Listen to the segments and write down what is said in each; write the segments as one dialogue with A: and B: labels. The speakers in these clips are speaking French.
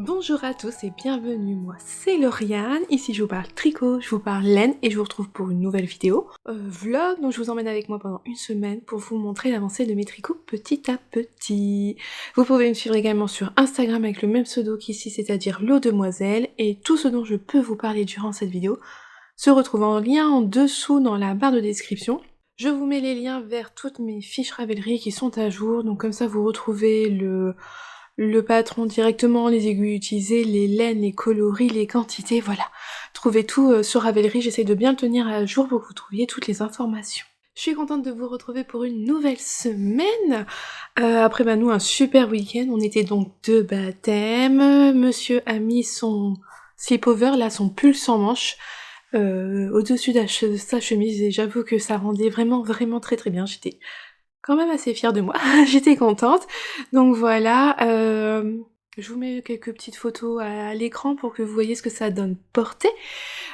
A: Bonjour à tous et bienvenue, moi c'est Lauriane, ici je vous parle tricot, je vous parle laine et je vous retrouve pour une nouvelle vidéo vlog, donc je vous emmène avec moi pendant une semaine pour vous montrer l'avancée de mes tricots petit à petit. Vous pouvez me suivre également sur Instagram avec le même pseudo qu'ici, c'est-à-dire Laudemoiselle, et tout ce dont je peux vous parler durant cette vidéo se retrouve en lien en dessous dans la barre de description. Je vous mets les liens vers toutes mes fiches Ravelry qui sont à jour, donc comme ça vous retrouvez le patron directement, les aiguilles utilisées, les laines, les coloris, les quantités, voilà. Trouvez tout sur Ravelry, j'essaye de bien le tenir à jour pour que vous trouviez toutes les informations. Je suis contente de vous retrouver pour une nouvelle semaine. Après nous un super week-end, on était donc de baptême. Monsieur a mis son slip-over, là son pull sans manches, au-dessus de sa chemise et j'avoue que ça rendait vraiment très bien. J'étais quand même assez fière de moi, j'étais contente. Donc voilà, je vous mets quelques petites photos à l'écran pour que vous voyez ce que ça donne porté.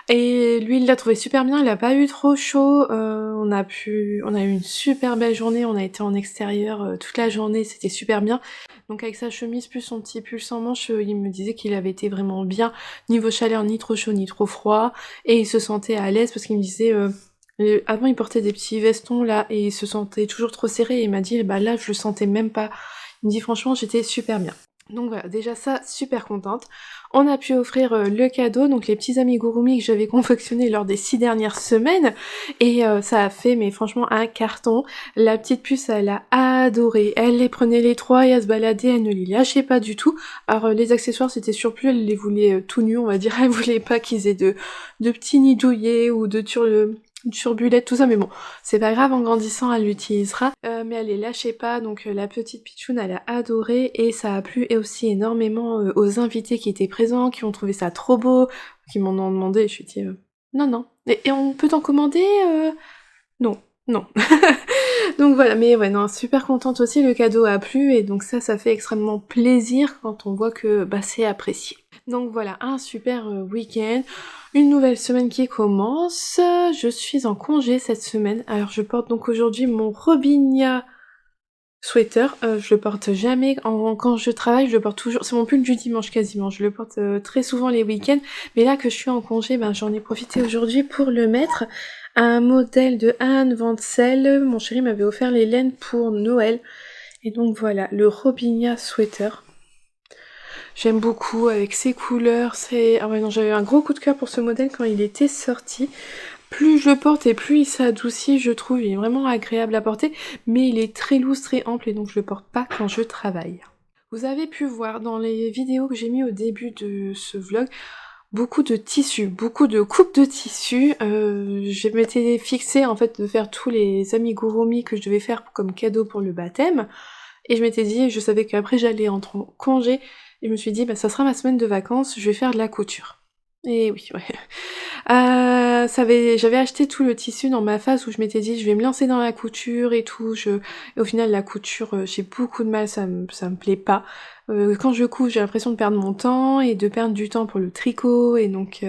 A: Et lui il l'a trouvé super bien, il a pas eu trop chaud, on a eu une super belle journée, on a été en extérieur toute la journée, c'était super bien. Donc avec sa chemise plus son petit pull sans manches, il me disait qu'il avait été vraiment bien, niveau chaleur, ni trop chaud ni trop froid, et il se sentait à l'aise parce qu'il me disait... avant il portait des petits vestons là et il se sentait toujours trop serré et il m'a dit bah là je le sentais même pas. Il me dit franchement j'étais super bien. Donc voilà, déjà ça, super contente. On a pu offrir le cadeau, donc les petits amigurumi que j'avais confectionnés lors des 6 dernières semaines, et ça a fait, mais franchement, un carton. La petite puce, elle a adoré. Elle les prenait les trois et elle se baladait, elle ne les lâchait pas du tout. Alors les accessoires, c'était surplus, elle les voulait tout nus, on va dire. Elle voulait pas qu'ils aient de petits nids douillets ou de turbulette, tout ça, mais bon, c'est pas grave, en grandissant elle l'utilisera, mais elle les lâchait pas, donc la petite pitchoune elle a adoré, et ça a plu et aussi énormément aux invités qui étaient présents, qui ont trouvé ça trop beau, qui m'en ont demandé, et je suis dit non, et on peut t'en commander non, non. Donc voilà, mais ouais, non, super contente aussi, le cadeau a plu, et donc ça fait extrêmement plaisir quand on voit que bah, c'est apprécié. Donc voilà, un super week-end, une nouvelle semaine qui commence. Je suis en congé cette semaine, alors je porte donc aujourd'hui mon Robinia sweater. Je le porte jamais quand je travaille, je le porte toujours, c'est mon pull du dimanche quasiment, je le porte très souvent les week-ends, mais là que je suis en congé, ben j'en ai profité aujourd'hui pour le mettre. Un modèle de Anne Vansel, mon chéri m'avait offert les laines pour Noël, et donc voilà, le Robinia sweater. J'aime beaucoup avec ses couleurs, ah ouais non, j'avais un gros coup de cœur pour ce modèle quand il était sorti. Plus je le porte et plus il s'adoucit, je trouve, il est vraiment agréable à porter, mais il est très loose, très ample, et donc je le porte pas quand je travaille. Vous avez pu voir dans les vidéos que j'ai mis au début de ce vlog, beaucoup de tissus, beaucoup de coupes de tissus. Je m'étais fixée en fait de faire tous les amigurumi que je devais faire comme cadeau pour le baptême, et je m'étais dit, je savais qu'après j'allais entrer en congé, et je me suis dit, bah ça sera ma semaine de vacances, je vais faire de la couture. Et oui, ouais. J'avais acheté tout le tissu dans ma phase où je m'étais dit je vais me lancer dans la couture et tout. Et au final la couture, j'ai beaucoup de mal, ça me plaît pas. Quand je couds, j'ai l'impression de perdre mon temps et de perdre du temps pour le tricot, et donc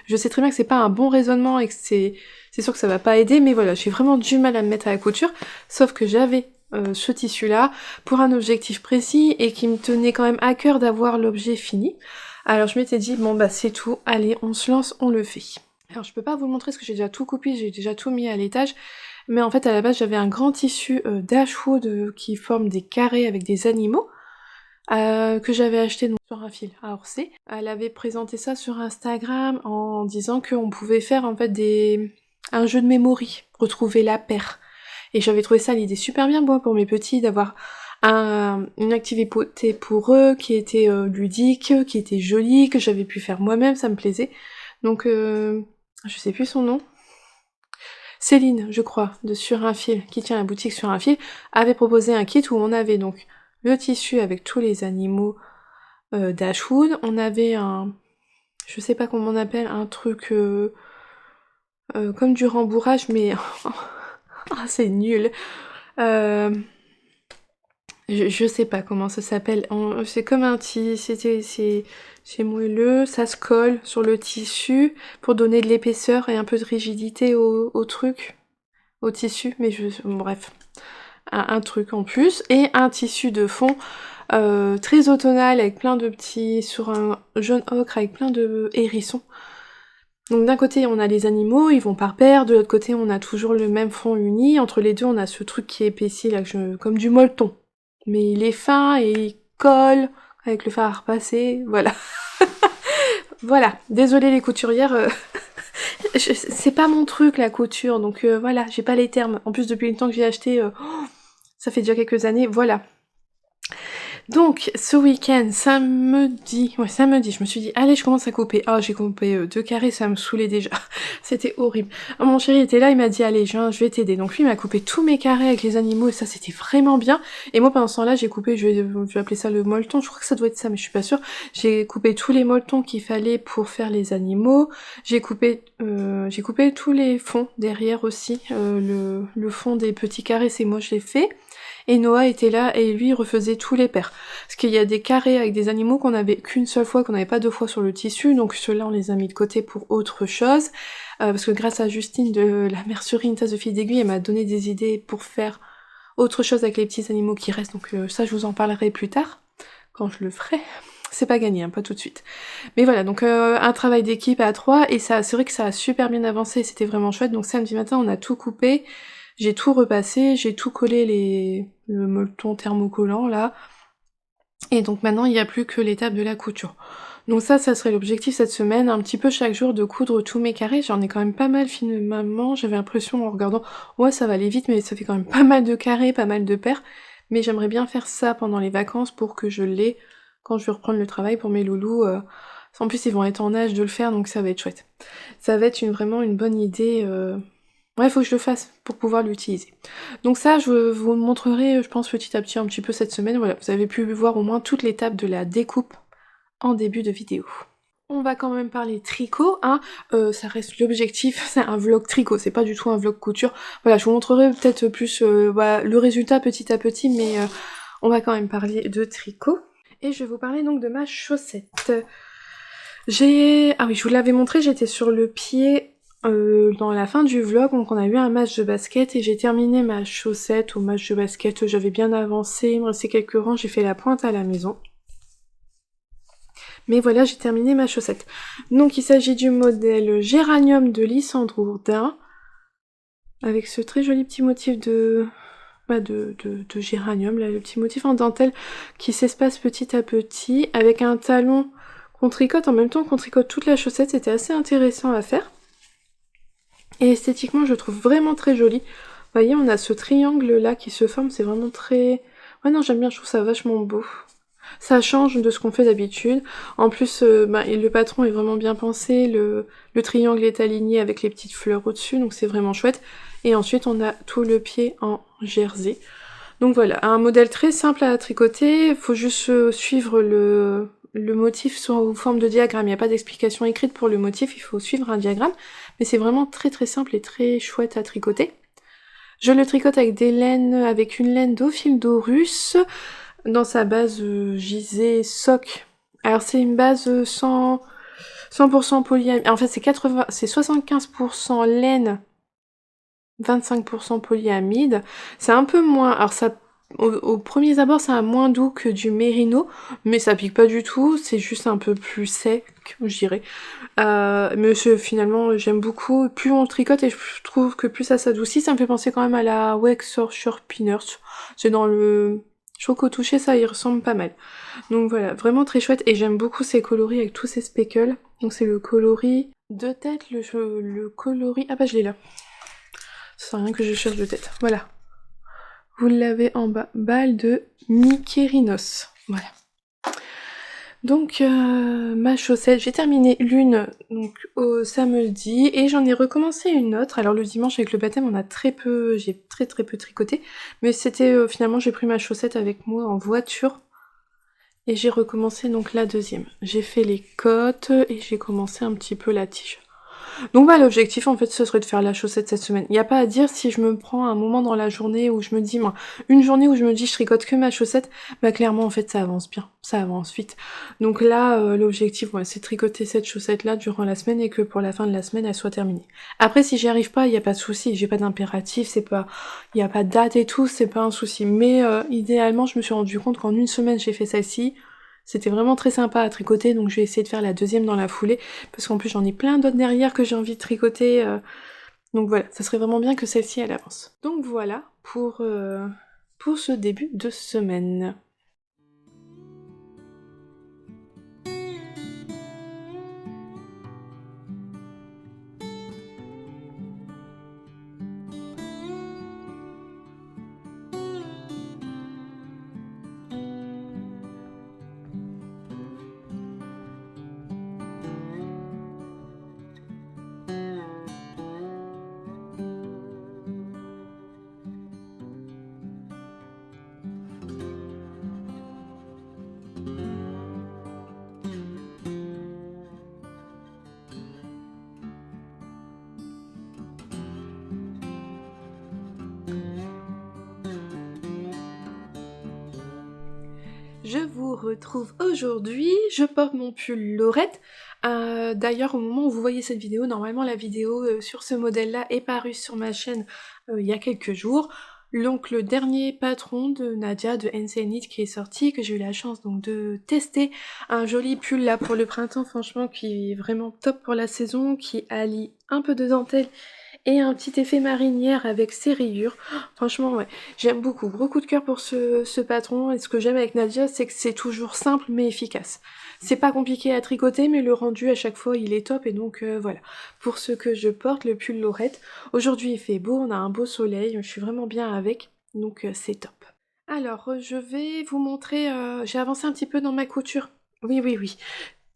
A: je sais très bien que c'est pas un bon raisonnement et que c'est sûr que ça va pas aider, mais voilà, j'ai vraiment du mal à me mettre à la couture, sauf que j'avais ce tissu-là pour un objectif précis et qui me tenait quand même à cœur d'avoir l'objet fini. Alors je m'étais dit, bon bah c'est tout, allez, on se lance, on le fait. Alors je peux pas vous le montrer parce que j'ai déjà tout coupé, j'ai déjà tout mis à l'étage, mais en fait à la base j'avais un grand tissu d'ashwood qui forme des carrés avec des animaux, que j'avais acheté donc sur un fil à Orsay. Elle avait présenté ça sur Instagram en disant qu'on pouvait faire en fait un jeu de memory, retrouver la paire. Et j'avais trouvé ça l'idée super bien, moi, pour mes petits, d'avoir une activité pour eux qui était ludique, qui était jolie, que j'avais pu faire moi-même, ça me plaisait. Donc, je sais plus son nom. Céline, je crois, de Sur un fil, qui tient la boutique Sur un fil, avait proposé un kit où on avait donc le tissu avec tous les animaux d'Ashwood, on avait je sais pas comment on appelle, un truc comme du rembourrage, mais ah, c'est nul. Je sais pas comment ça s'appelle. C'est comme un c'est moelleux, ça se colle sur le tissu pour donner de l'épaisseur et un peu de rigidité au truc, au tissu. Mais bref, un truc en plus et un tissu de fond très automnal avec plein de petits, sur un jaune ocre avec plein de hérissons. Donc d'un côté on a les animaux, ils vont par paire, de l'autre côté on a toujours le même fond uni, entre les deux on a ce truc qui épaissit là, comme du molleton. Mais il est fin et il colle avec le fer à repasser, voilà. Voilà, désolée les couturières, c'est pas mon truc la couture, donc voilà, j'ai pas les termes. En plus depuis le temps que j'ai acheté, ça fait déjà quelques années, voilà. Donc, ce week-end, samedi, je me suis dit, allez, je commence à couper. Ah, j'ai coupé 2 carrés, ça me saoulait déjà. C'était horrible. Ah, mon chéri était là, il m'a dit, allez, je vais t'aider. Donc lui, il m'a coupé tous mes carrés avec les animaux, et ça, c'était vraiment bien. Et moi, pendant ce temps-là, j'ai coupé, je vais appeler ça le molleton, je crois que ça doit être ça, mais je suis pas sûre. J'ai coupé tous les molletons qu'il fallait pour faire les animaux. J'ai coupé tous les fonds derrière aussi. Le fond des petits carrés, c'est moi, je l'ai fait. Et Noah était là et lui il refaisait tous les paires. Parce qu'il y a des carrés avec des animaux qu'on avait qu'une seule fois, qu'on n'avait pas 2 fois sur le tissu, donc ceux-là on les a mis de côté pour autre chose. Parce que grâce à Justine de la mercerie Une Tasse de Fil d'Aiguille, elle m'a donné des idées pour faire autre chose avec les petits animaux qui restent, donc ça je vous en parlerai plus tard, quand je le ferai. C'est pas gagné, hein, pas tout de suite. Mais voilà, donc un travail d'équipe à 3, et ça, c'est vrai que ça a super bien avancé, c'était vraiment chouette. Donc samedi matin on a tout coupé, j'ai tout repassé, j'ai tout collé le molleton thermocollant là. Et donc maintenant il n'y a plus que l'étape de la couture. Donc ça serait l'objectif cette semaine, un petit peu chaque jour de coudre tous mes carrés. J'en ai quand même pas mal finalement, j'avais l'impression en regardant, ouais ça va aller vite, mais ça fait quand même pas mal de carrés, pas mal de paires. Mais j'aimerais bien faire ça pendant les vacances pour que je l'ai quand je vais reprendre le travail pour mes loulous. En plus ils vont être en âge de le faire, donc ça va être chouette. Ça va être vraiment une bonne idée. Ouais, faut que je le fasse pour pouvoir l'utiliser. Donc ça, je vous montrerai, je pense, petit à petit un petit peu cette semaine. Voilà, vous avez pu voir au moins toute l'étape de la découpe en début de vidéo. On va quand même parler tricot, hein. Ça reste l'objectif, c'est un vlog tricot, c'est pas du tout un vlog couture. Voilà, je vous montrerai peut-être plus voilà, le résultat petit à petit, mais on va quand même parler de tricot. Et je vais vous parler donc de ma chaussette. Ah oui, je vous l'avais montré, j'étais sur le pied dans la fin du vlog, donc on a eu un match de basket et j'ai terminé ma chaussette au match de basket, j'avais bien avancé, il me restait quelques rangs, j'ai fait la pointe à la maison. Mais voilà, j'ai terminé ma chaussette. Donc il s'agit du modèle Géranium de Lysandre Hourdin, avec ce très joli petit motif de géranium, là, le petit motif en dentelle qui s'espace petit à petit, avec un talon qu'on tricote en même temps qu'on tricote toute la chaussette, c'était assez intéressant à faire. Et esthétiquement, je le trouve vraiment très joli. Vous voyez, on a ce triangle là qui se forme, c'est vraiment très... Ouais non, j'aime bien, je trouve ça vachement beau. Ça change de ce qu'on fait d'habitude. En plus, le patron est vraiment bien pensé, le triangle est aligné avec les petites fleurs au-dessus, donc c'est vraiment chouette. Et ensuite, on a tout le pied en jersey. Donc voilà, un modèle très simple à tricoter, il faut juste suivre le motif sous forme de diagramme. Il n'y a pas d'explication écrite pour le motif, il faut suivre un diagramme. Mais c'est vraiment très très simple et très chouette à tricoter. Je le tricote avec une laine d'Ophilodorus dans sa base gisée soc. Alors c'est une base 100% polyamide. En fait c'est 75% laine, 25% polyamide. C'est un peu moins. Alors ça, au premier abord, c'est un moins doux que du mérino, mais ça pique pas du tout. C'est juste un peu plus sec, je dirais. Mais finalement, j'aime beaucoup. Plus on le tricote et je trouve que plus ça s'adoucit. Ça me fait penser quand même à la Worcestershire Peanuts. C'est dans le... Je trouve qu'au toucher, ça y ressemble pas mal. Donc voilà, vraiment très chouette. Et j'aime beaucoup ces coloris avec tous ces speckles. Donc c'est le coloris de tête, le coloris... Ah bah je l'ai là. Ça sert à rien que je cherche de tête. Voilà. Vous l'avez en bas. Balle de Mykérinos. Voilà. Donc ma chaussette, j'ai terminé l'une donc au samedi et j'en ai recommencé une autre. Alors le dimanche avec le baptême on a j'ai très peu tricoté, mais c'était finalement j'ai pris ma chaussette avec moi en voiture et j'ai recommencé donc la deuxième. J'ai fait les côtes et j'ai commencé un petit peu la tige. Donc bah, l'objectif en fait ce serait de faire la chaussette cette semaine. Il y a pas à dire si je me prends un moment dans la journée où je me dis, ben, une journée où je me dis je tricote que ma chaussette, bah clairement en fait ça avance bien, ça avance vite. Donc là l'objectif ouais, c'est de tricoter cette chaussette là durant la semaine et que pour la fin de la semaine elle soit terminée. Après si j'y arrive pas, il y a pas de souci, j'ai pas d'impératif, c'est pas, il y a pas de date et tout, c'est pas un souci. Mais idéalement je me suis rendu compte qu'en une semaine j'ai fait celle-ci. C'était vraiment très sympa à tricoter, donc je vais essayer de faire la deuxième dans la foulée, parce qu'en plus j'en ai plein d'autres derrière que j'ai envie de tricoter, donc voilà, ça serait vraiment bien que celle-ci elle avance. Donc voilà pour ce début de semaine. Je vous retrouve aujourd'hui, je porte mon pull Laurette. D'ailleurs au moment où vous voyez cette vidéo, normalement la vidéo sur ce modèle-là est parue sur ma chaîne il y a quelques jours. Donc le dernier patron de Nadia de NC Knit qui est sorti, que j'ai eu la chance donc de tester. Un joli pull là pour le printemps, franchement qui est vraiment top pour la saison, qui allie un peu de dentelle et un petit effet marinière avec ses rayures. Franchement, ouais, j'aime beaucoup. Gros coup de cœur pour ce patron. Et ce que j'aime avec Nadia, c'est que c'est toujours simple mais efficace. C'est pas compliqué à tricoter, mais le rendu à chaque fois, il est top. Et donc, voilà. Pour ce que je porte, le pull Laurette. Aujourd'hui, il fait beau, on a un beau soleil. Je suis vraiment bien avec. Donc, c'est top. Alors, je vais vous montrer... j'ai avancé un petit peu dans ma couture. Oui, oui, oui.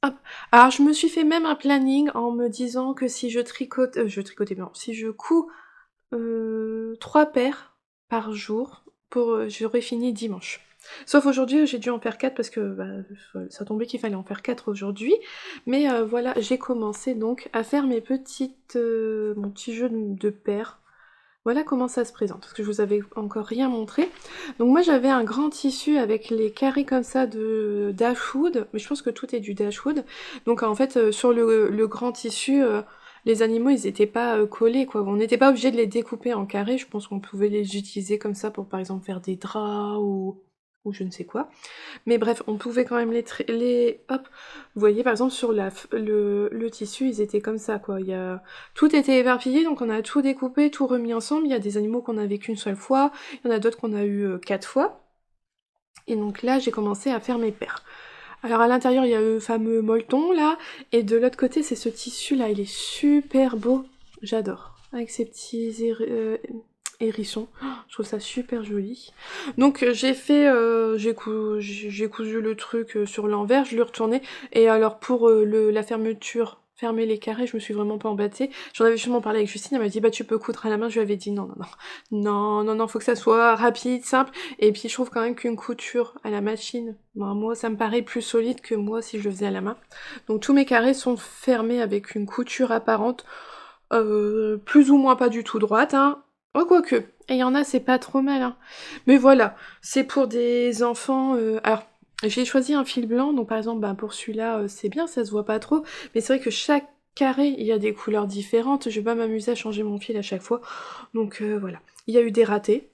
A: Hop. Alors je me suis fait même un planning en me disant que si je tricotais bien, si je couds 3 paires par jour, j'aurais fini dimanche. Sauf aujourd'hui, j'ai dû en faire 4 parce que bah, ça tombait qu'il fallait en faire 4 aujourd'hui. Mais voilà, j'ai commencé donc à faire mon petit jeu de paires. Voilà comment ça se présente, parce que je vous avais encore rien montré. Donc moi j'avais un grand tissu avec les carrés comme ça de Dashwood, mais je pense que tout est du Dashwood. Donc en fait sur le grand tissu, les animaux ils étaient pas collés quoi, on n'était pas obligé de les découper en carrés, je pense qu'on pouvait les utiliser comme ça pour par exemple faire des draps ou je ne sais quoi. Mais bref, on pouvait quand même hop, vous voyez par exemple sur le tissu, ils étaient comme ça quoi. Tout était éparpillé, donc on a tout découpé, tout remis ensemble. Il y a des animaux qu'on avait qu'une seule fois, il y en a d'autres qu'on a eu 4 fois. Et donc là, j'ai commencé à faire mes paires. Alors à l'intérieur, il y a le fameux molleton là, et de l'autre côté, c'est ce tissu là, il est super beau. J'adore. Avec ces petits hérissons. Oh, je trouve ça super joli. Donc j'ai cousu le truc sur l'envers, je l'ai retourné. Et alors pour la fermeture, fermer les carrés, je me suis vraiment pas embêtée. J'en avais justement parlé avec Justine, elle m'a dit bah tu peux coudre à la main, je lui avais dit non, non, non. Non, non, non, faut que ça soit rapide, simple. Et puis je trouve quand même qu'une couture à la machine, ben, moi ça me paraît plus solide que moi si je le faisais à la main. Donc tous mes carrés sont fermés avec une couture apparente, plus ou moins pas du tout droite, hein. Oh quoique, et il y en a c'est pas trop mal, hein. Mais voilà, c'est pour des enfants, alors j'ai choisi un fil blanc, donc par exemple ben, pour celui-là c'est bien, ça se voit pas trop, mais c'est vrai que chaque carré il y a des couleurs différentes, je vais pas m'amuser à changer mon fil à chaque fois, donc voilà. Il y a eu des ratés.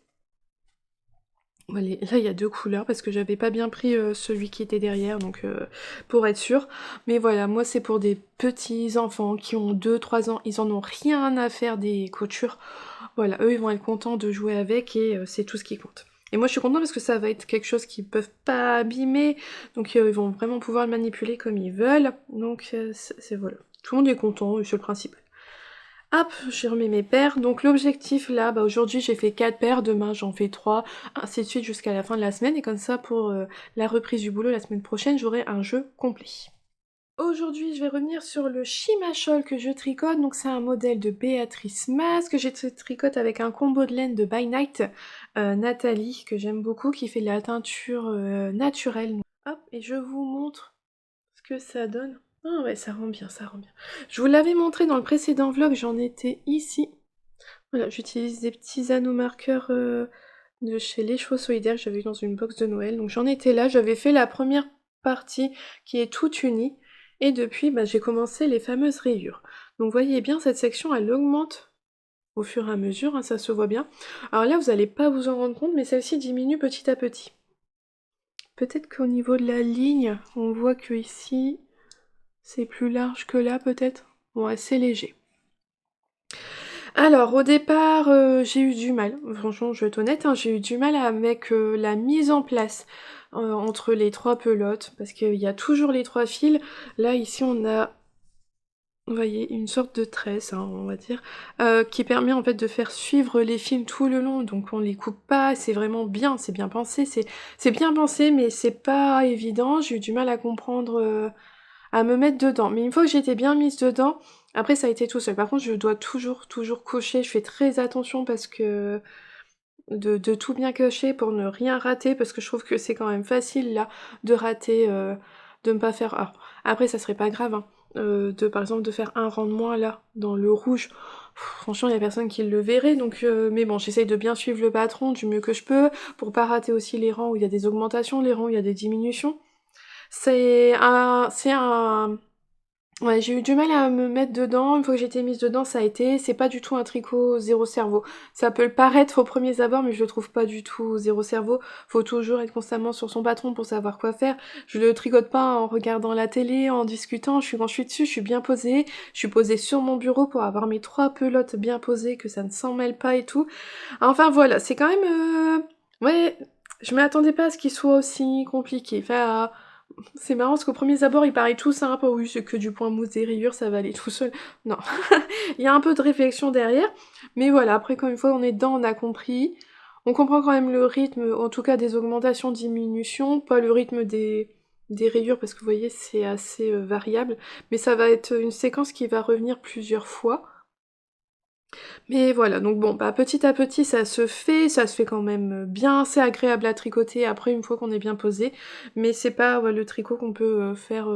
A: Voilà, là il y a 2 couleurs parce que j'avais pas bien pris celui qui était derrière, donc pour être sûre. Mais voilà, moi c'est pour des petits enfants qui ont 2-3 ans, ils en ont rien à faire des coutures. Voilà, eux ils vont être contents de jouer avec et c'est tout ce qui compte. Et moi je suis contente parce que ça va être quelque chose qu'ils peuvent pas abîmer, donc ils vont vraiment pouvoir le manipuler comme ils veulent. Donc voilà, tout le monde est content et c'est le principal. Hop, j'ai remis mes paires. Donc l'objectif là, bah aujourd'hui j'ai fait 4 paires, demain j'en fais 3, ainsi de suite jusqu'à la fin de la semaine. Et comme ça pour la reprise du boulot la semaine prochaine, j'aurai un jeu complet. Aujourd'hui, je vais revenir sur le Chimachol que je tricote. Donc c'est un modèle de Béatrice Mas que j'ai tricote avec un combo de laine de By Night Nathalie, que j'aime beaucoup, qui fait de la teinture naturelle. Hop, et je vous montre ce que ça donne. Ah ouais, ça rend bien, ça rend bien. Je vous l'avais montré dans le précédent vlog, j'en étais ici. Voilà, j'utilise des petits anneaux marqueurs de chez Les Chevaux Solidaires que j'avais eu dans une box de Noël. Donc j'en étais là, j'avais fait la première partie qui est toute unie. Et depuis, bah, j'ai commencé les fameuses rayures. Donc vous voyez bien, cette section, elle augmente au fur et à mesure, hein, ça se voit bien. Alors là, vous n'allez pas vous en rendre compte, mais celle-ci diminue petit à petit. Peut-être qu'au niveau de la ligne, on voit que ici, c'est plus large que là, peut-être. Bon, assez léger. Alors, au départ, j'ai eu du mal. Franchement, je vais être honnête, hein, j'ai eu du mal avec la mise en place entre les 3 pelotes, parce qu'il y a toujours les 3 fils. Là, ici, on a, vous voyez, une sorte de tresse, hein, on va dire, qui permet en fait de faire suivre les fils tout le long, donc on les coupe pas, c'est vraiment bien, c'est bien pensé, c'est bien pensé, mais c'est pas évident. J'ai eu du mal à comprendre, à me mettre dedans. Mais une fois que j'étais bien mise dedans, après ça a été tout seul. Par contre, je dois toujours cocher, je fais très attention parce que de tout bien cocher pour ne rien rater, parce que je trouve que c'est quand même facile là de rater, de ne pas faire. Alors, après ça serait pas grave, hein, de par exemple de faire un rang de moins là, dans le rouge. Franchement, il y a personne qui le verrait, donc mais bon, j'essaye de bien suivre le patron du mieux que je peux, pour pas rater aussi les rangs où il y a des augmentations, les rangs où il y a des diminutions. C'est un... Ouais, j'ai eu du mal à me mettre dedans. Une fois que j'étais mise dedans, ça a été. C'est pas du tout un tricot zéro cerveau. Ça peut le paraître au premier abord, mais je le trouve pas du tout zéro cerveau. Faut toujours être constamment sur son patron pour savoir quoi faire. Je le tricote pas en regardant la télé, en discutant. Quand je suis dessus, je suis bien posée. Je suis posée sur mon bureau pour avoir mes 3 pelotes bien posées, que ça ne s'en mêle pas et tout. Enfin voilà, c'est quand même... Ouais, je m'attendais pas à ce qu'il soit aussi compliqué. Enfin... C'est marrant parce qu'au premier abord, il paraît tout simple. Oh oui, c'est que du point mousse des rayures, ça va aller tout seul. Non, il y a un peu de réflexion derrière. Mais voilà, après, quand une fois on est dedans, on a compris. On comprend quand même le rythme, en tout cas des augmentations, diminutions, pas le rythme des rayures parce que vous voyez, c'est assez variable. Mais ça va être une séquence qui va revenir plusieurs fois. Mais voilà, donc bon, bah petit à petit ça se fait quand même bien, c'est agréable à tricoter après une fois qu'on est bien posé, mais c'est pas ouais, le tricot qu'on peut faire,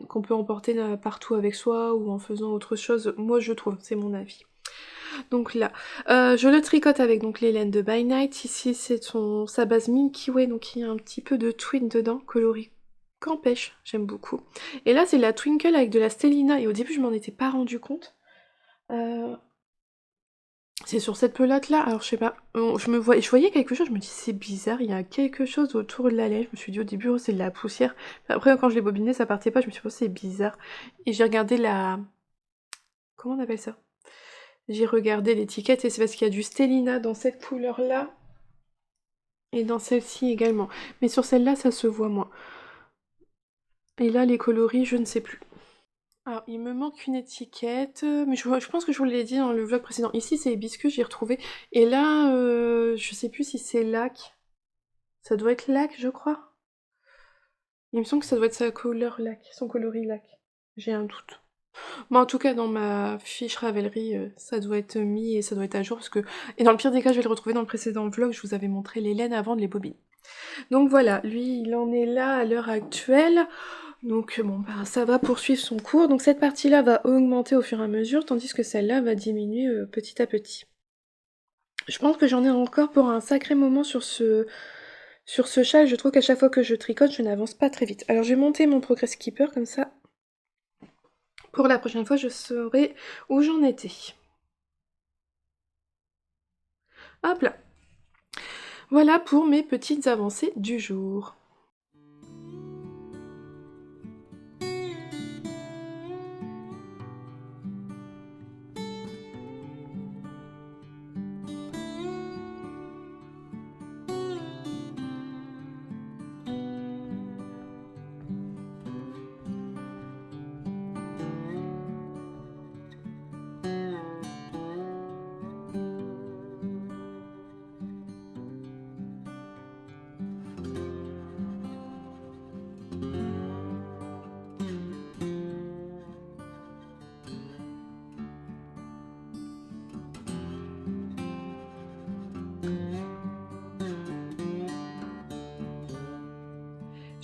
A: qu'on peut emporter partout avec soi ou en faisant autre chose, moi je trouve, c'est mon avis. Donc là, je le tricote avec donc les laines de By Night, ici c'est sa base Milky Way, donc il y a un petit peu de twin dedans, coloris Campèche, j'aime beaucoup. Et là c'est la Twinkle avec de la Stellina, et au début je m'en étais pas rendu compte. Euh, C'est sur cette pelote-là, alors je sais pas, je voyais quelque chose, je me dis c'est bizarre, il y a quelque chose autour de la laine, je me suis dit au début oh, c'est de la poussière, mais après quand je l'ai bobiné ça partait pas, je me suis dit oh, c'est bizarre, et j'ai regardé la... comment on appelle ça? J'ai regardé l'étiquette et c'est parce qu'il y a du Stellina dans cette couleur-là, et dans celle-ci également, mais sur celle-là ça se voit moins, et là les coloris je ne sais plus. Alors, il me manque une étiquette, mais je pense que je vous l'ai dit dans le vlog précédent. Ici, c'est hibiscus, j'ai retrouvé. Et là, je sais plus si c'est lac. Ça doit être lac, je crois. Il me semble que ça doit être sa couleur lac, son coloris lac. J'ai un doute. Mais en tout cas, dans ma fiche Ravelry, ça doit être mis et ça doit être à jour parce que... Et dans le pire des cas, je vais le retrouver dans le précédent vlog, je vous avais montré les laines avant de les bobiner. Donc voilà, lui, il en est là à l'heure actuelle. Donc bon, bah, ça va poursuivre son cours. Donc cette partie-là va augmenter au fur et à mesure, tandis que celle-là va diminuer petit à petit. Je pense que j'en ai encore pour un sacré moment sur ce châle. Je trouve qu'à chaque fois que je tricote, je n'avance pas très vite. Alors je vais monter mon Progress Keeper comme ça. Pour la prochaine fois, je saurai où j'en étais. Hop là. Voilà pour mes petites avancées du jour.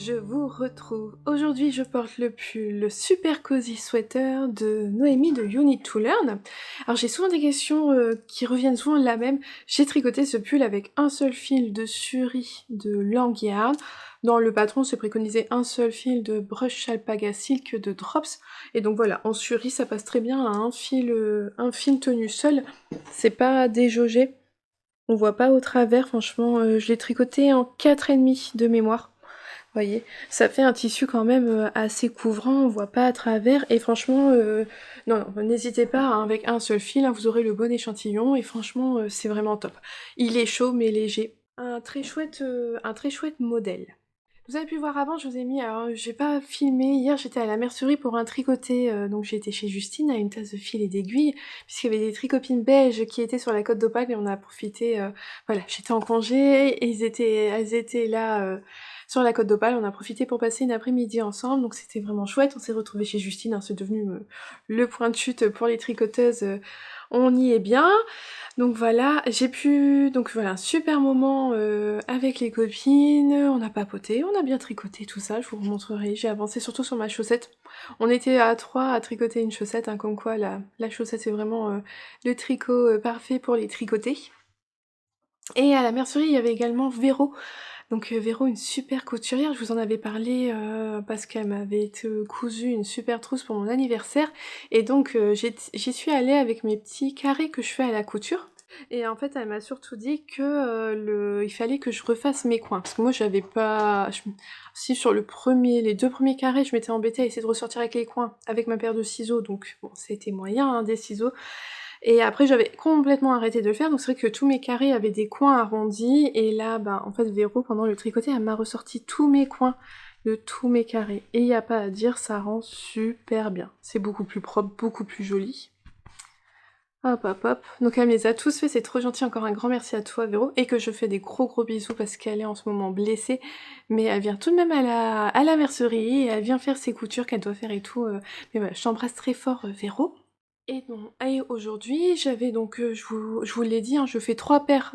A: je vous retrouve. Aujourd'hui, je porte le pull Super Cozy Sweater de Noémie de You Need to Learn. Alors, j'ai souvent des questions qui reviennent souvent la même. J'ai tricoté ce pull avec un seul fil de Suri de Lang Yarn. Dans le patron, c'est préconisé un seul fil de Brush Alpaga Silk de Drops. Et donc voilà, en Suri, ça passe très bien à un fil tenu seul. C'est pas déjaugé. On voit pas au travers, franchement, je l'ai tricoté en 4,5 de mémoire. Vous voyez, ça fait un tissu quand même assez couvrant, on voit pas à travers, et franchement, non, n'hésitez pas, hein, avec un seul fil, hein, vous aurez le bon échantillon, et franchement, c'est vraiment top. Il est chaud mais léger. Un très chouette modèle. Vous avez pu voir avant, je vous ai mis, alors j'ai pas filmé, hier j'étais à la mercerie pour un tricoté, donc j'ai été chez Justine à une tasse de fil et d'aiguille, puisqu'il y avait des tricopines belges qui étaient sur la côte d'Opale et on a profité, voilà, j'étais en congé, et elles étaient là sur la côte d'Opale, on a profité pour passer une après-midi ensemble, donc c'était vraiment chouette, on s'est retrouvés chez Justine, hein, c'est devenu le point de chute pour les tricoteuses, on y est bien. Donc voilà, donc voilà, un super moment avec les copines, on a papoté, on a bien tricoté tout ça, je vous remontrerai, j'ai avancé surtout sur ma chaussette. On était à 3 à tricoter une chaussette, hein, comme quoi la chaussette c'est vraiment le tricot parfait pour les tricoter. Et à la mercerie, il y avait également Véro. Donc Véro, une super couturière, je vous en avais parlé parce qu'elle m'avait cousu une super trousse pour mon anniversaire. Et donc j'y suis allée avec mes petits carrés que je fais à la couture. Et en fait, elle m'a surtout dit que il fallait que je refasse mes coins. Parce que moi, j'avais pas... Si sur les 2 premiers carrés, je m'étais embêtée à essayer de ressortir avec les coins, avec ma paire de ciseaux. Donc bon, c'était moyen, hein, des ciseaux. Et après j'avais complètement arrêté de le faire, donc c'est vrai que tous mes carrés avaient des coins arrondis, et là, en fait Véro, pendant le tricoté, elle m'a ressorti tous mes coins de tous mes carrés. Et y a pas à dire, ça rend super bien. C'est beaucoup plus propre, beaucoup plus joli. Hop hop hop, donc elle me les a tous fait, c'est trop gentil, encore un grand merci à toi Véro, et que je fais des gros bisous parce qu'elle est en ce moment blessée, mais elle vient tout de même à la mercerie, et elle vient faire ses coutures qu'elle doit faire et tout, mais voilà, je t'embrasse très fort Véro. Et aujourd'hui, j'avais donc, je vous l'ai dit, hein, je fais 3 paires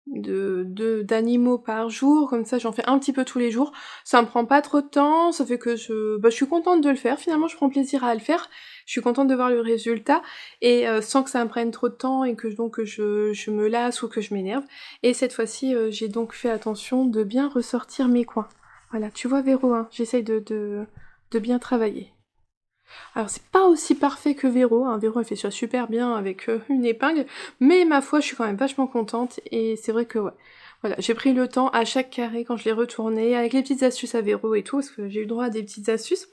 A: d'animaux par jour, comme ça j'en fais un petit peu tous les jours. Ça me prend pas trop de temps, ça fait que je suis contente de le faire, finalement je prends plaisir à le faire. Je suis contente de voir le résultat, et sans que ça me prenne trop de temps et que je me lasse ou que je m'énerve. Et cette fois-ci, j'ai donc fait attention de bien ressortir mes coins. Voilà, tu vois Véro, hein, j'essaye de bien travailler. Alors c'est pas aussi parfait que Véro, hein. Véro elle fait ça super bien avec une épingle, mais ma foi je suis quand même vachement contente, et c'est vrai que ouais, voilà, j'ai pris le temps à chaque carré quand je l'ai retourné, avec les petites astuces à Véro et tout, parce que j'ai eu droit à des petites astuces,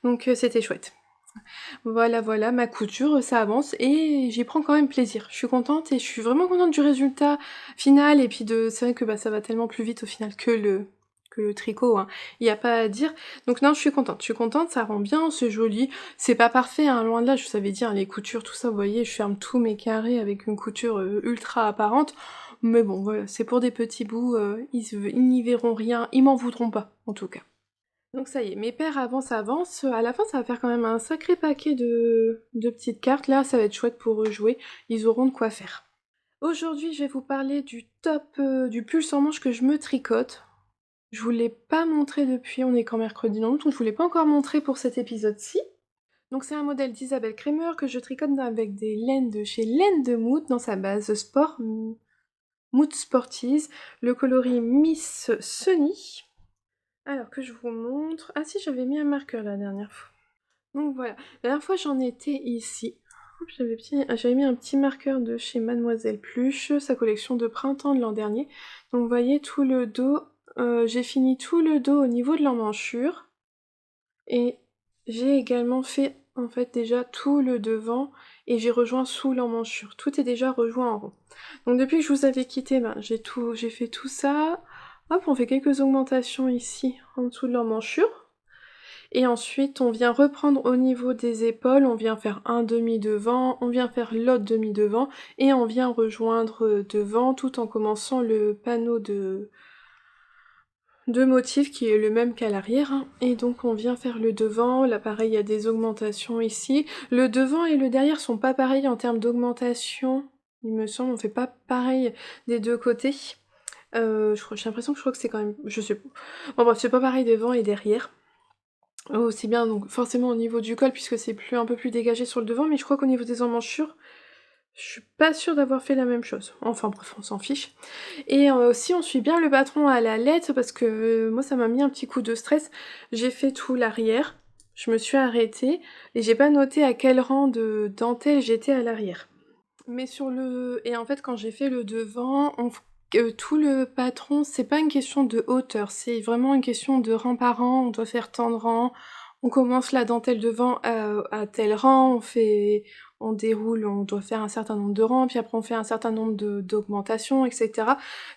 A: donc c'était chouette. Voilà, ma couture, ça avance, et j'y prends quand même plaisir. Je suis contente, et je suis vraiment contente du résultat final, et puis c'est vrai que ça va tellement plus vite au final que le tricot, hein. Il n'y a pas à dire. Donc non, je suis contente, ça rend bien, c'est joli. C'est pas parfait, hein, loin de là, je vous avais dit, hein, les coutures, tout ça, vous voyez, je ferme tous mes carrés avec une couture ultra apparente. Mais bon, voilà, c'est pour des petits bouts, ils n'y verront rien, ils m'en voudront pas, en tout cas. Donc ça y est, mes paires avancent, à la fin ça va faire quand même un sacré paquet de petites cartes, là ça va être chouette pour eux jouer, ils auront de quoi faire. Aujourd'hui je vais vous parler du top, du pull sans manches que je me tricote. Je vous l'ai pas montré depuis, on est qu'en mercredi non, donc je vous l'ai pas encore montré pour cet épisode-ci. Donc c'est un modèle d'Isabelle Kremer que je tricote avec des laines de chez Laine de Mood dans sa base sport, Mood Sporties, le coloris Miss Sunny. Alors que je vous montre... Ah si, j'avais mis un marqueur la dernière fois. Donc voilà, la dernière fois j'en étais ici. J'avais mis un petit marqueur de chez Mademoiselle Pluche, sa collection de printemps de l'an dernier. Donc vous voyez tout le dos, j'ai fini tout le dos au niveau de l'emmanchure. Et j'ai également fait en fait déjà tout le devant, et j'ai rejoint sous l'emmanchure. Tout est déjà rejoint en rond. Donc depuis que je vous avais quitté, j'ai fait tout ça. Hop, on fait quelques augmentations ici en dessous de l'emmanchure. Et ensuite, on vient reprendre au niveau des épaules, on vient faire un demi-devant, on vient faire l'autre demi-devant, et on vient rejoindre devant tout en commençant le panneau de motifs qui est le même qu'à l'arrière, hein. Et donc on vient faire le devant, là pareil, il y a des augmentations ici. Le devant et le derrière sont pas pareils en termes d'augmentation, il me semble, on fait pas pareil des deux côtés. J'ai l'impression que je crois que c'est quand même... Je sais pas. Bon bref, c'est pas pareil devant et derrière. Aussi bien donc forcément au niveau du col puisque c'est un peu plus dégagé sur le devant, mais je crois qu'au niveau des emmanchures, je suis pas sûre d'avoir fait la même chose. Enfin bref, on s'en fiche. Et aussi on suit bien le patron à la lettre parce que moi ça m'a mis un petit coup de stress. J'ai fait tout l'arrière, je me suis arrêtée et j'ai pas noté à quel rang de dentelle j'étais à l'arrière. Mais et en fait quand j'ai fait le devant, tout le patron, c'est pas une question de hauteur, c'est vraiment une question de rang par rang, on doit faire tant de rangs, on commence la dentelle devant à tel rang, on déroule, on doit faire un certain nombre de rangs, puis après on fait un certain nombre d'augmentations, etc.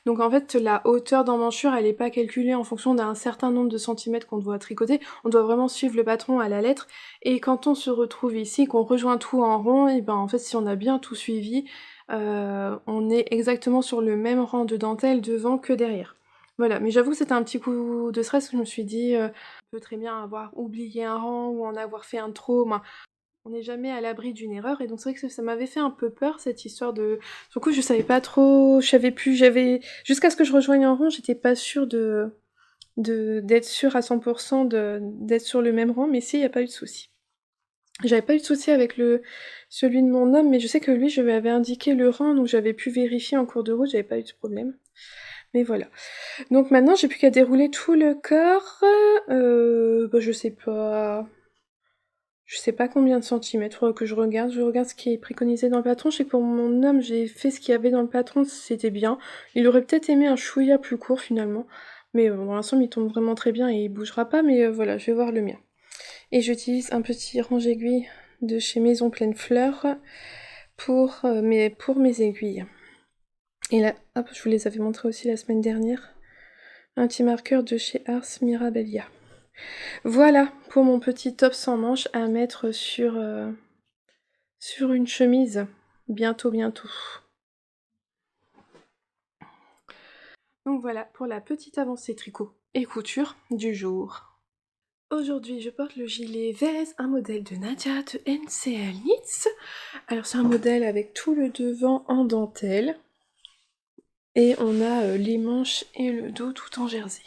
A: Donc en fait la hauteur d'emmanchure, elle est pas calculée en fonction d'un certain nombre de centimètres qu'on doit tricoter, on doit vraiment suivre le patron à la lettre, et quand on se retrouve ici, qu'on rejoint tout en rond, et ben en fait si on a bien tout suivi, on est exactement sur le même rang de dentelle devant que derrière. Voilà, mais j'avoue que c'était un petit coup de stress, je me suis dit, on peut très bien avoir oublié un rang ou en avoir fait un trop, ben, on n'est jamais à l'abri d'une erreur, et donc c'est vrai que ça m'avait fait un peu peur cette histoire de... Du coup je savais pas trop, Jusqu'à ce que je rejoigne un rond, j'étais pas sûre d'être sûre à 100% d'être sur le même rang, mais si, il n'y a pas eu de souci. J'avais pas eu de souci avec celui de mon homme, mais je sais que lui, je lui avais indiqué le rang, donc j'avais pu vérifier en cours de route, j'avais pas eu de problème. Mais voilà. Donc maintenant, j'ai plus qu'à dérouler tout le corps. Je sais pas... Je sais pas combien de centimètres, faudra que je regarde. Je regarde ce qui est préconisé dans le patron. Je sais que pour mon homme, j'ai fait ce qu'il y avait dans le patron, c'était bien. Il aurait peut-être aimé un chouïa plus court finalement. Mais pour l'instant, il tombe vraiment très bien et il bougera pas, mais voilà, je vais voir le mien. Et j'utilise un petit range-aiguille de chez Maison Pleine Fleurs pour mes aiguilles. Et là, hop, je vous les avais montrés aussi la semaine dernière. Un petit marqueur de chez Ars Mirabilia. Voilà pour mon petit top sans manches à mettre sur une chemise. Bientôt, bientôt. Donc voilà pour la petite avancée tricot et couture du jour. Aujourd'hui, je porte le gilet Vez, un modèle de Nadia de NCL Knits. Alors c'est un modèle avec tout le devant en dentelle. Et on a les manches et le dos tout en jersey.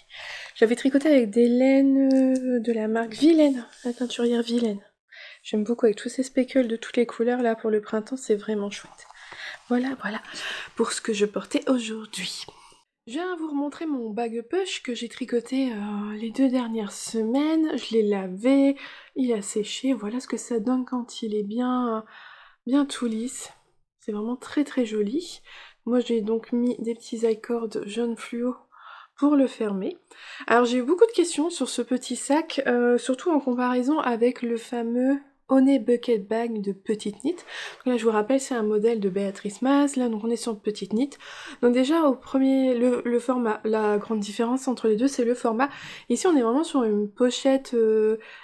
A: J'avais tricoté avec des laines de la marque Vilaine, la teinturière Vilaine. J'aime beaucoup avec tous ces speckles de toutes les couleurs là pour le printemps, c'est vraiment chouette. Voilà pour ce que je portais aujourd'hui. Je viens vous remontrer mon bag push que j'ai tricoté les 2 dernières semaines. Je l'ai lavé, il a séché. Voilà ce que ça donne quand il est bien tout lisse. C'est vraiment très très joli. Moi j'ai donc mis des petits i-cord jaune fluo pour le fermer. Alors j'ai eu beaucoup de questions sur ce petit sac, surtout en comparaison avec le fameux Honey Bucket Bag de Petite Knit. Donc là je vous rappelle c'est un modèle de Béatrice Maz, là donc on est sur Petite Knit. Donc déjà au premier, le format, la grande différence entre les deux c'est le format. Ici on est vraiment sur une pochette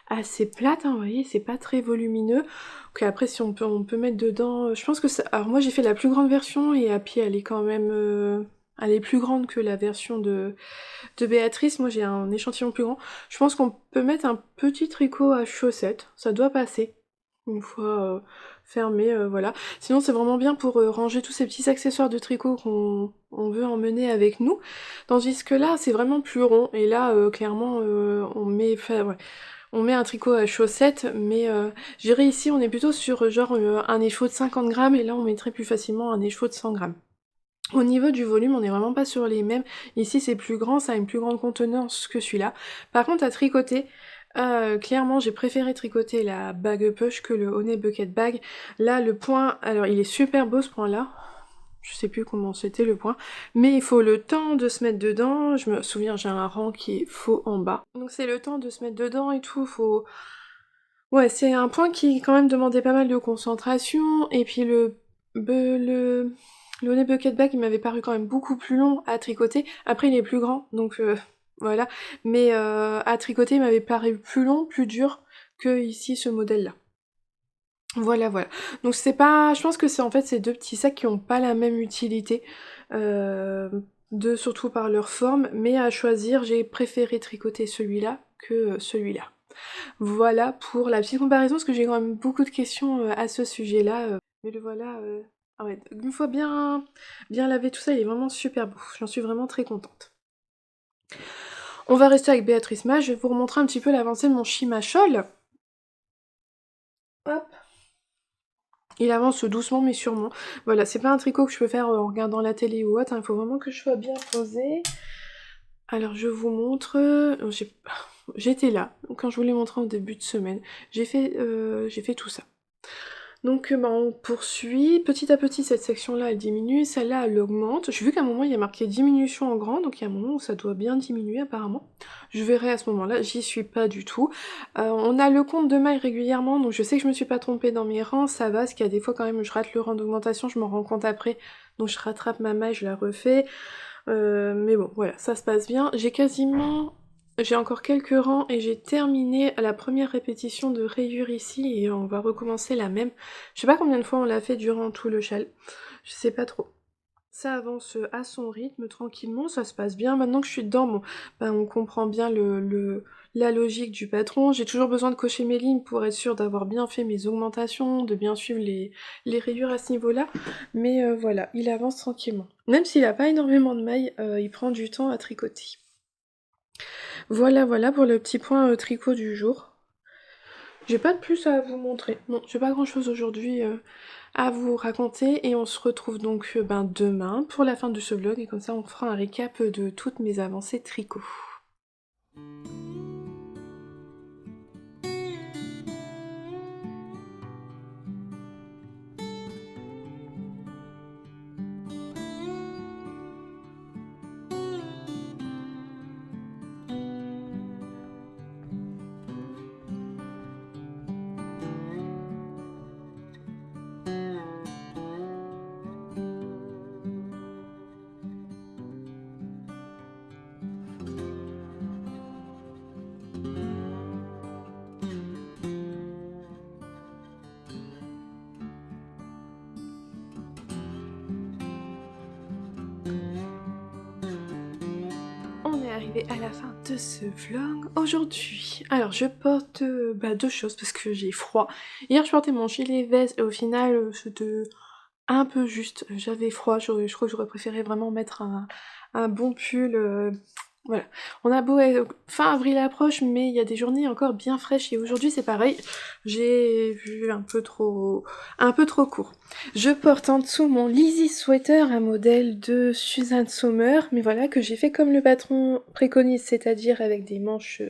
A: assez plate, hein, vous voyez, c'est pas très volumineux. Donc après si on peut mettre dedans, je pense que ça... Alors moi j'ai fait la plus grande version et à pied elle est quand même... Elle est plus grande que la version de Béatrice, moi j'ai un échantillon plus grand. Je pense qu'on peut mettre un petit tricot à chaussettes, ça doit passer. Une fois fermé, voilà. Sinon c'est vraiment bien pour ranger tous ces petits accessoires de tricot qu'on veut emmener avec nous. Tandis que là c'est vraiment plus rond, et là clairement on met un tricot à chaussettes, mais je dirais ici on est plutôt sur genre un écheveau de 50 grammes, et là on mettrait plus facilement un écheveau de 100 grammes. Au niveau du volume, on n'est vraiment pas sur les mêmes. Ici, c'est plus grand, ça a une plus grande contenance que celui-là. Par contre, à tricoter, clairement, j'ai préféré tricoter la bag push que le Honey Bucket Bag. Là, le point, alors il est super beau ce point-là. Je sais plus comment c'était le point, mais il faut le temps de se mettre dedans. Je me souviens, j'ai un rang qui est faux en bas. Donc c'est le temps de se mettre dedans et tout, Ouais, c'est un point qui quand même demandait pas mal de concentration, et puis le Honey Bucket Bag, il m'avait paru quand même beaucoup plus long à tricoter. Après, il est plus grand, donc voilà. Mais à tricoter, il m'avait paru plus long, plus dur que ici, ce modèle-là. Voilà. Donc c'est pas... Je pense que c'est en fait ces deux petits sacs qui ont pas la même utilité, surtout par leur forme, mais à choisir, j'ai préféré tricoter celui-là que celui-là. Voilà pour la petite comparaison, parce que j'ai quand même beaucoup de questions à ce sujet-là. Mais le voilà Ah ouais, une fois bien lavé tout ça, il est vraiment super beau. J'en suis vraiment très contente. On va rester avec Béatrice Mage, je vais vous remontrer un petit peu l'avancée de mon Shimachol. Hop. Il avance doucement mais sûrement. Voilà, c'est pas un tricot que je peux faire en regardant la télé ou autre, hein, il faut vraiment que je sois bien posée. Alors je vous montre, j'étais là, quand je vous l'ai montré en début de semaine, j'ai fait tout ça. Donc on poursuit, petit à petit cette section-là elle diminue, celle-là elle augmente. J'ai vu qu'à un moment il y a marqué diminution en grand, donc il y a un moment où ça doit bien diminuer apparemment. Je verrai à ce moment-là, j'y suis pas du tout. On a le compte de mailles régulièrement, donc je sais que je me suis pas trompée dans mes rangs, ça va, parce qu'il y a des fois quand même je rate le rang d'augmentation, je m'en rends compte après, donc je rattrape ma maille, je la refais. Mais bon, voilà, ça se passe bien. J'ai encore quelques rangs et j'ai terminé la première répétition de rayure ici et on va recommencer la même. Je sais pas combien de fois on l'a fait durant tout le châle, je sais pas trop. Ça avance à son rythme, tranquillement, ça se passe bien. Maintenant que je suis dedans, bon, on comprend bien la logique du patron. J'ai toujours besoin de cocher mes lignes pour être sûre d'avoir bien fait mes augmentations, de bien suivre les rayures à ce niveau-là. Mais voilà, il avance tranquillement. Même s'il a pas énormément de mailles, il prend du temps à tricoter. Voilà, voilà pour le petit point tricot du jour. J'ai pas de plus à vous montrer. Non, j'ai pas grand chose aujourd'hui à vous raconter et on se retrouve donc demain pour la fin de ce vlog et comme ça on fera un récap de toutes mes avancées tricot. On est arrivé à la fin de ce vlog aujourd'hui. Alors je porte deux choses parce que j'ai froid. Hier je portais mon gilet veste et au final c'était un peu juste. J'avais froid, je crois que j'aurais préféré vraiment mettre un bon pull. Voilà. On a beau être... Fin avril approche, mais il y a des journées encore bien fraîches et aujourd'hui c'est pareil. J'ai vu un peu trop court. Je porte en dessous mon Lizzy Sweater, un modèle de Suzanne Sommer, mais voilà, que j'ai fait comme le patron préconise, c'est-à-dire avec des manches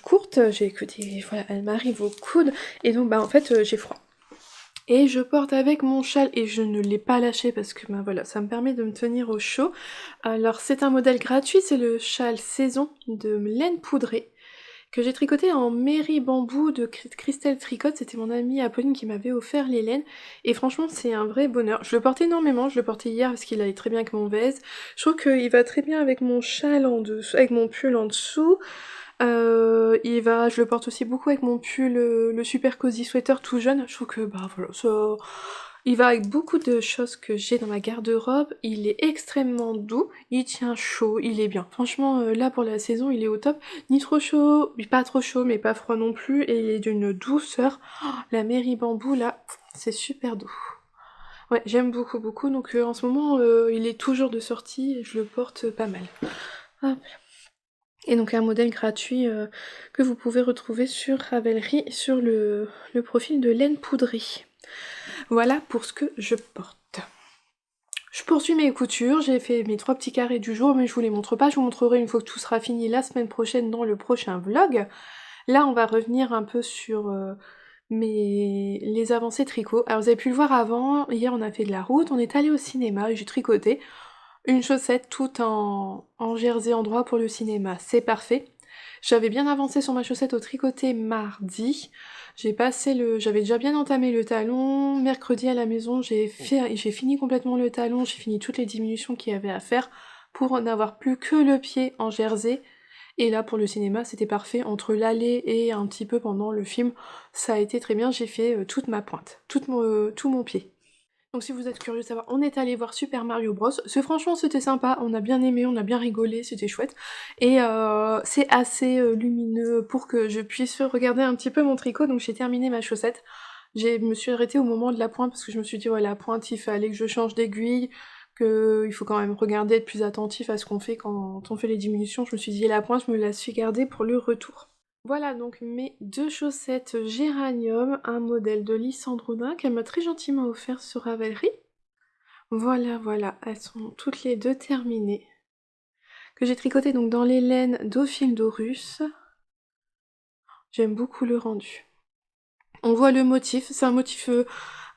A: courtes. J'ai que des... Voilà, elles m'arrivent au coude, et donc en fait j'ai froid. Et je porte avec mon châle et je ne l'ai pas lâché parce que voilà, ça me permet de me tenir au chaud. Alors c'est un modèle gratuit, c'est le châle saison de laine poudrée que j'ai tricoté en mairie bambou de Christelle Tricotte. C'était mon amie Apolline qui m'avait offert les laines et franchement c'est un vrai bonheur. Je le porte énormément, je le portais hier parce qu'il allait très bien avec mon veste. Je trouve qu'il va très bien avec mon châle en dessous, avec mon pull en dessous. Je le porte aussi beaucoup avec mon pull, le super cozy sweater tout jeune. Je trouve que voilà, ça, il va avec beaucoup de choses que j'ai dans ma garde-robe. Il est extrêmement doux, il tient chaud, il est bien. Franchement, là pour la saison, il est au top. Ni trop chaud, pas trop chaud, mais pas froid non plus. Et il est d'une douceur. Oh, la mairie bambou là, c'est super doux. Ouais, j'aime beaucoup beaucoup. Donc en ce moment, il est toujours de sortie et je le porte pas mal. Hop. Et donc un modèle gratuit que vous pouvez retrouver sur Ravelry sur le profil de laine poudrée. Voilà pour ce que je porte. Je poursuis mes coutures, j'ai fait mes 3 petits carrés du jour, mais je vous les montre pas, je vous montrerai une fois que tout sera fini la semaine prochaine dans le prochain vlog. Là on va revenir un peu sur les avancées tricot. Alors vous avez pu le voir avant, hier on a fait de la route, on est allé au cinéma et j'ai tricoté une chaussette toute en jersey endroit pour le cinéma, c'est parfait. J'avais bien avancé sur ma chaussette au tricoté mardi, j'avais déjà bien entamé le talon, mercredi à la maison j'ai fini complètement le talon, j'ai fini toutes les diminutions qu'il y avait à faire pour n'avoir plus que le pied en jersey. Et là pour le cinéma c'était parfait, entre l'aller et un petit peu pendant le film, ça a été très bien, j'ai fait toute ma pointe, tout mon pied. Donc si vous êtes curieux de savoir, on est allé voir Super Mario Bros. Franchement c'était sympa, on a bien aimé, on a bien rigolé, c'était chouette. Et c'est assez lumineux pour que je puisse regarder un petit peu mon tricot, donc j'ai terminé ma chaussette. Je me suis arrêtée au moment de la pointe parce que je me suis dit ouais la pointe il fallait que je change d'aiguille, qu'il faut quand même regarder, être plus attentif à ce qu'on fait quand on fait les diminutions. Je me suis dit la pointe je me la suis gardée pour le retour. Voilà donc mes 2 chaussettes Géranium, un modèle de Lissandrona qu'elle m'a très gentiment offert sur Ravelry. Voilà, elles sont toutes les deux terminées. Que j'ai tricoté donc dans les laines d'Ophile d'Aurus. J'aime beaucoup le rendu. On voit le motif, c'est un motif...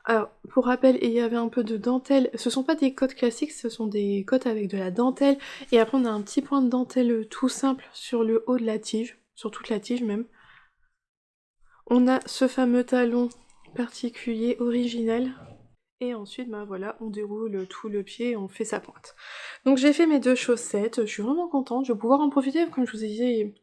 A: alors, pour rappel, il y avait un peu de dentelle. Ce sont pas des cottes classiques, ce sont des cottes avec de la dentelle. Et après, on a un petit point de dentelle tout simple sur le haut de la tige, sur toute la tige même. On a ce fameux talon particulier, original. Et ensuite, bah voilà, on déroule tout le pied et on fait sa pointe. Donc j'ai fait mes 2 chaussettes, je suis vraiment contente, je vais pouvoir en profiter, comme je vous ai dit,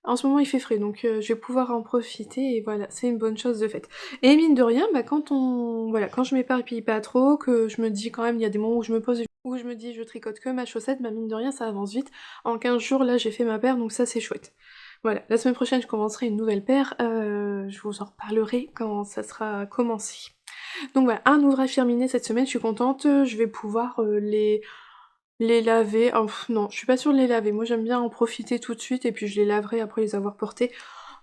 A: en ce moment il fait frais, donc je vais pouvoir en profiter, et voilà, c'est une bonne chose de faite. Et mine de rien, bah quand je m'éparpille pas trop, que je me dis quand même, il y a des moments où je me pose, où je me dis je tricote que ma chaussette, bah mine de rien ça avance vite. En 15 jours là j'ai fait ma paire, donc ça c'est chouette. Voilà, la semaine prochaine je commencerai une nouvelle paire, je vous en reparlerai quand ça sera commencé. Donc voilà, un ouvrage terminé cette semaine, je suis contente, je vais pouvoir les laver. Oh, non, je suis pas sûre de les laver, moi j'aime bien en profiter tout de suite et puis je les laverai après les avoir portés.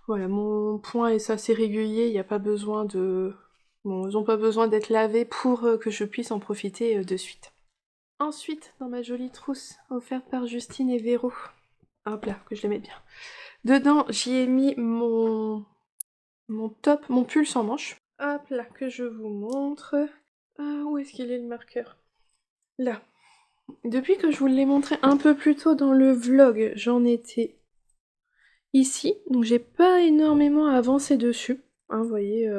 A: Voilà, mon point est assez régulier, il n'y a pas besoin de... Bon, ils n'ont pas besoin d'être lavés pour que je puisse en profiter de suite. Ensuite, dans ma jolie trousse offerte par Justine et Véro, hop là, que je les mets bien. Dedans, j'y ai mis mon top, mon pull sans manches. Hop là, que je vous montre. Où est-ce qu'il est le marqueur? Là. Depuis que je vous l'ai montré un peu plus tôt dans le vlog, j'en étais ici. Donc j'ai pas énormément avancé dessus. Hein, vous voyez,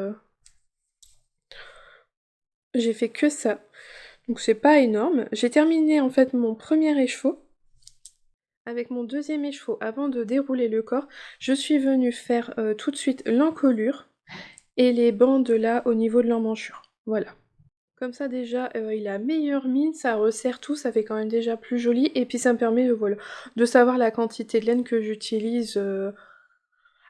A: j'ai fait que ça. Donc c'est pas énorme. J'ai terminé en fait mon premier écheveau. Avec mon deuxième écheveau, avant de dérouler le corps, je suis venue faire tout de suite l'encolure et les bandes là au niveau de l'emmanchure. Voilà. Comme ça déjà, il a meilleure mine, ça resserre tout, ça fait quand même déjà plus joli, et puis ça me permet, voilà, de savoir la quantité de laine que j'utilise.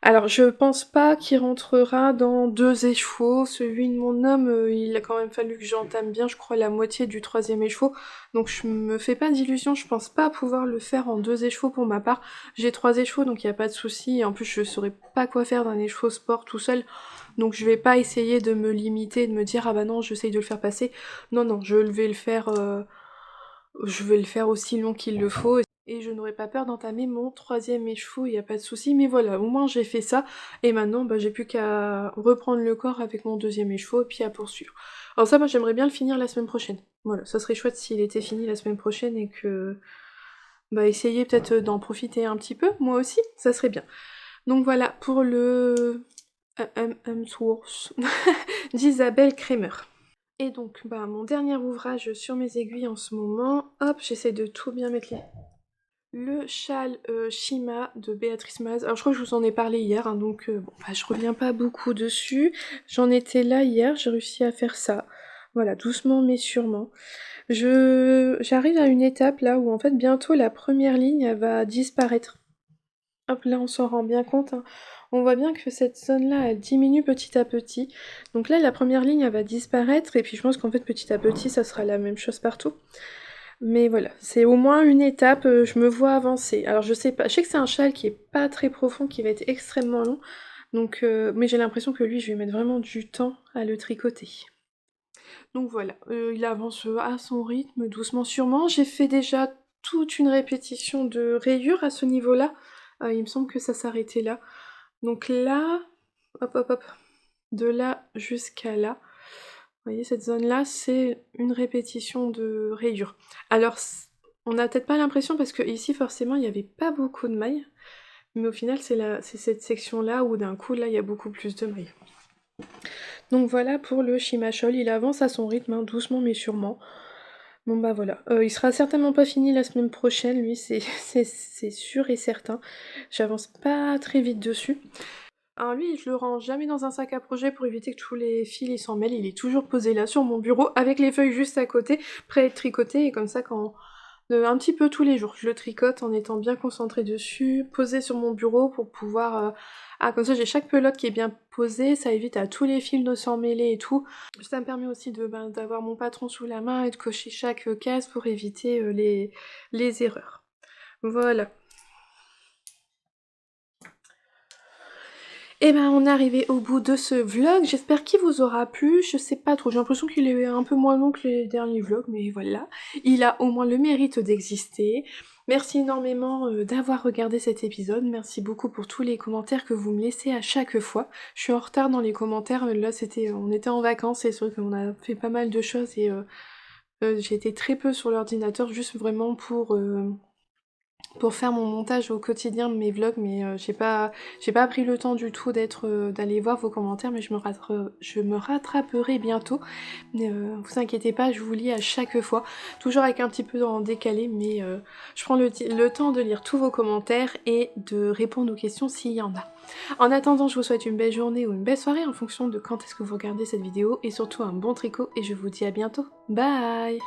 A: Alors je pense pas qu'il rentrera dans 2 écheveaux, celui de mon homme, il a quand même fallu que j'entame bien, je crois, la moitié du 3e écheveau, donc je me fais pas d'illusions, je pense pas pouvoir le faire en 2 écheveaux pour ma part. J'ai 3 écheveaux, donc il y a pas de souci, et en plus je saurais pas quoi faire d'un écheveau sport tout seul, donc je vais pas essayer de me limiter, de me dire ah bah non j'essaye de le faire passer. Non, je vais le faire aussi long qu'il le faut, et je n'aurai pas peur d'entamer mon 3e écheveau, il y a pas de souci. Mais voilà, au moins j'ai fait ça, et maintenant bah, j'ai plus qu'à reprendre le corps avec mon 2e écheveau, et puis à poursuivre. Alors ça, moi j'aimerais bien le finir la semaine prochaine. Voilà, ça serait chouette s'il était fini la semaine prochaine, et que... bah essayer peut-être d'en profiter un petit peu, moi aussi, ça serait bien. Donc voilà, pour le... Source d'Isabelle Kremer. Et donc, bah, mon dernier ouvrage sur mes aiguilles en ce moment, hop, j'essaie de tout bien mettre les... Le châle Shima de Béatrice Maz. Alors je crois que je vous en ai parlé hier, hein, donc bon, bah, je reviens pas beaucoup dessus. J'en étais là hier, j'ai réussi à faire ça. Voilà, doucement mais sûrement. J'arrive à une étape là où en fait bientôt la première ligne elle va disparaître. Hop, là on s'en rend bien compte, hein. On voit bien que cette zone-là, elle diminue petit à petit. Donc là, la première ligne, elle va disparaître, et puis je pense qu'en fait, petit à petit, ça sera la même chose partout. Mais voilà, c'est au moins une étape, je me vois avancer. Alors je sais pas, je sais que c'est un châle qui est pas très profond, qui va être extrêmement long, donc mais j'ai l'impression que lui, je vais mettre vraiment du temps à le tricoter. Donc voilà, il avance à son rythme, doucement sûrement. J'ai fait déjà toute une répétition de rayures à ce niveau-là. Il me semble que ça s'arrêtait là. Donc là, hop, de là jusqu'à là. Vous voyez, cette zone-là, c'est une répétition de rayures. Alors, on n'a peut-être pas l'impression parce que ici, forcément, il n'y avait pas beaucoup de mailles. Mais au final, c'est cette section-là où d'un coup, là, il y a beaucoup plus de mailles. Donc voilà pour le Shimachol, il avance à son rythme, hein, doucement mais sûrement. Bon bah voilà, il sera certainement pas fini la semaine prochaine, lui, c'est sûr et certain. J'avance pas très vite dessus. Alors lui, je le range jamais dans un sac à projet pour éviter que tous les fils ils s'en mêlent, il est toujours posé là sur mon bureau avec les feuilles juste à côté, prêt à être tricoté, et comme ça quand un petit peu tous les jours. Je le tricote en étant bien concentrée dessus, posée sur mon bureau pour pouvoir... comme ça j'ai chaque pelote qui est bien posée, ça évite à tous les fils de s'en mêler et tout. Ça me permet aussi d'avoir mon patron sous la main et de cocher chaque case pour éviter les erreurs. Voilà. Et ben on est arrivé au bout de ce vlog, j'espère qu'il vous aura plu, je sais pas trop, j'ai l'impression qu'il est un peu moins long que les derniers vlogs, mais voilà. Il a au moins le mérite d'exister. Merci énormément d'avoir regardé cet épisode, merci beaucoup pour tous les commentaires que vous me laissez à chaque fois. Je suis en retard dans les commentaires, là on était en vacances et c'est vrai qu'on a fait pas mal de choses et j'ai été très peu sur l'ordinateur juste vraiment pour faire mon montage au quotidien de mes vlogs, mais j'ai pas pris le temps du tout d'aller voir vos commentaires, mais je me rattraperai bientôt. Mais vous inquiétez pas, je vous lis à chaque fois, toujours avec un petit peu en décalé, mais je prends le temps de lire tous vos commentaires et de répondre aux questions s'il y en a. En attendant, je vous souhaite une belle journée ou une belle soirée en fonction de quand est-ce que vous regardez cette vidéo, et surtout un bon tricot, et je vous dis à bientôt. Bye!